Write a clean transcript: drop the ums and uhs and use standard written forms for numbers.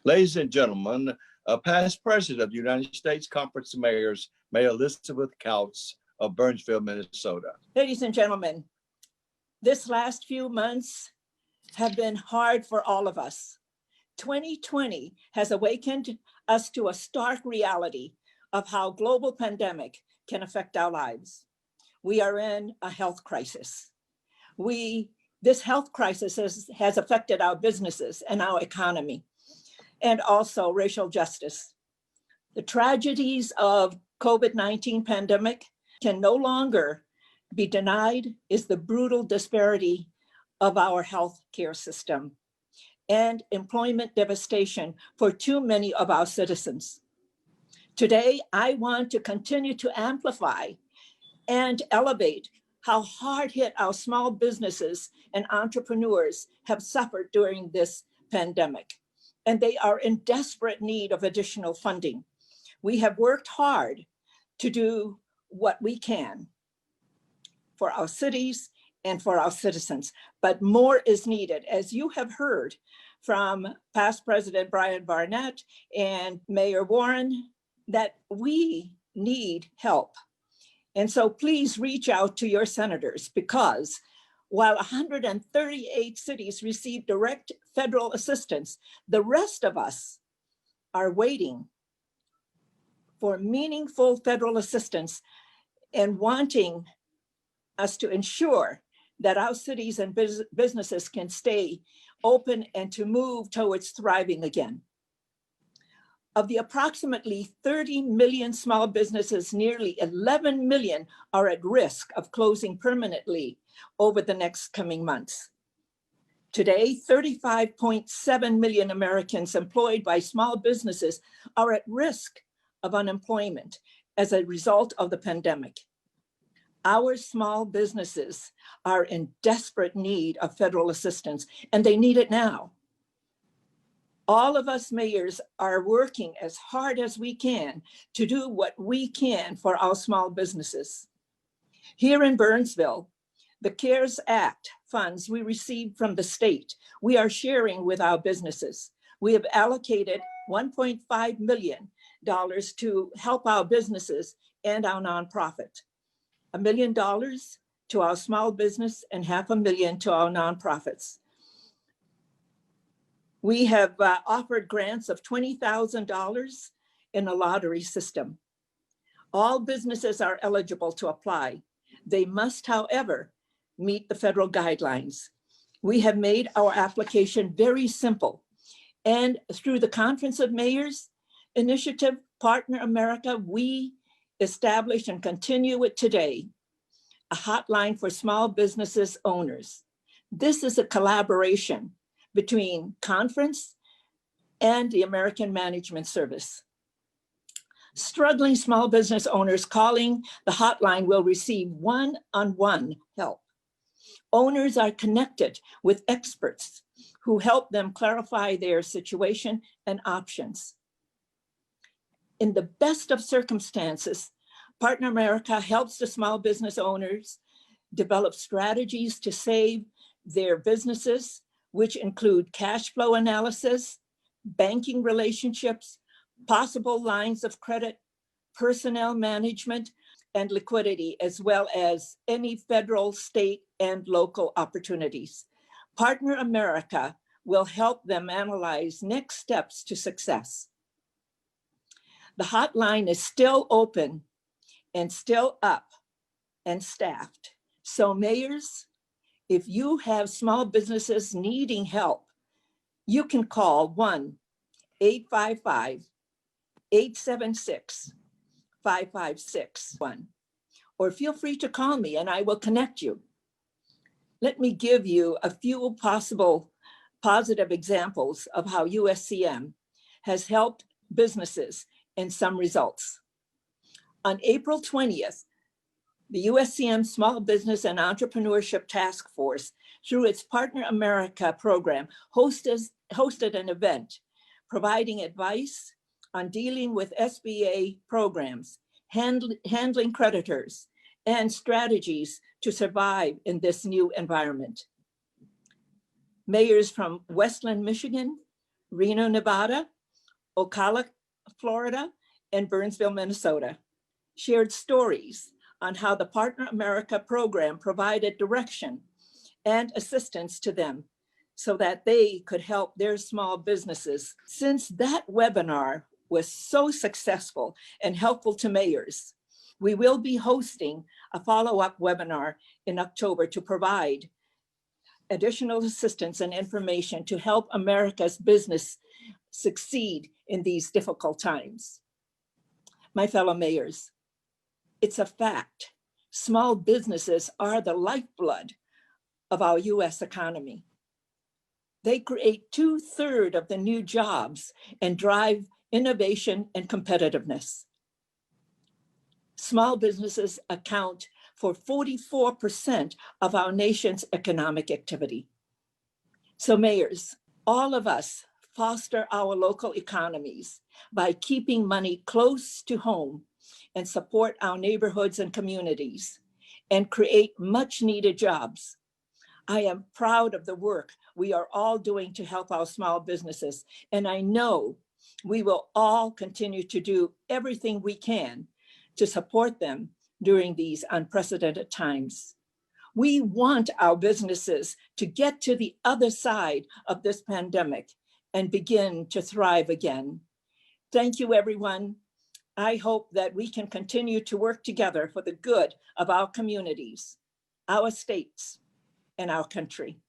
Ladies and gentlemen, past president of the United States Conference of Mayors, Mayor Elizabeth Kautz of Burnsville, Minnesota. Ladies and gentlemen, this last few months have been hard for all of us. 2020 has awakened us to a stark reality of how global pandemic can affect our lives. We are in a health crisis. This health crisis has affected our businesses and our economy, and also racial justice. The tragedies of COVID-19 pandemic can no longer be denied is the brutal disparity of our health care system and employment devastation for too many of our citizens. Today, I want to continue to amplify and elevate how hard hit our small businesses and entrepreneurs have suffered during this pandemic. And they are in desperate need of additional funding. We have worked hard to do what we can for our cities and for our citizens, but more is needed. As you have heard from past President Brian Barnett and Mayor Warren, that we need help. And so please reach out to your senators, because while 138 cities receive direct federal assistance, the rest of us are waiting for meaningful federal assistance and wanting us to ensure that our cities and businesses can stay open and to move towards thriving again. Of the approximately 30 million small businesses, nearly 11 million are at risk of closing permanently over the next coming months. Today, 35.7 million Americans employed by small businesses are at risk of unemployment as a result of the pandemic. Our small businesses are in desperate need of federal assistance, and they need it now. All of us mayors are working as hard as we can to do what we can for our small businesses. Here in Burnsville, the CARES Act funds we received from the state, we are sharing with our businesses. We have allocated $1.5 million to help our businesses and our nonprofit. $1 million to our small business and $500,000 to our nonprofits. We have offered grants of $20,000 in a lottery system. All businesses are eligible to apply. They must, however, meet the federal guidelines. We have made our application very simple. And through the Conference of Mayors initiative, Partner America, we established and continue it today, a hotline for small businesses owners. This is a collaboration between conference and the American Management Service. Struggling small business owners calling the hotline will receive one-on-one help. Owners are connected with experts who help them clarify their situation and options. In the best of circumstances, Partner America helps the small business owners develop strategies to save their businesses, which include cash flow analysis, banking relationships, possible lines of credit, personnel management, and liquidity, as well as any federal, state, and local opportunities. Partner America will help them analyze next steps to success. The hotline is still open and still up and staffed. So mayors, if you have small businesses needing help, you can call 1-855-876-5561, or feel free to call me and I will connect you. Let me give you a few possible positive examples of how USCM has helped businesses and some results. On April 20th, the USCM Small Business and Entrepreneurship Task Force, through its Partner America program, hosted an event providing advice on dealing with SBA programs, handling creditors, and strategies to survive in this new environment. Mayors from Westland, Michigan, Reno, Nevada, Ocala, Florida, and Burnsville, Minnesota, shared stories on how the Partner America program provided direction and assistance to them so that they could help their small businesses. Since that webinar was so successful and helpful to mayors, we will be hosting a follow-up webinar in October to provide additional assistance and information to help America's business succeed in these difficult times. My fellow mayors, it's a fact. Small businesses are the lifeblood of our US economy. They create 2/3 of the new jobs and drive innovation and competitiveness. Small businesses account for 44% of our nation's economic activity. So mayors, all of us foster our local economies by keeping money close to home and support our neighborhoods and communities and create much needed jobs. I am proud of the work we are all doing to help our small businesses, and I know we will all continue to do everything we can to support them during these unprecedented times. We want our businesses to get to the other side of this pandemic and begin to thrive again. Thank you, everyone. I hope that we can continue to work together for the good of our communities, our states, and our country.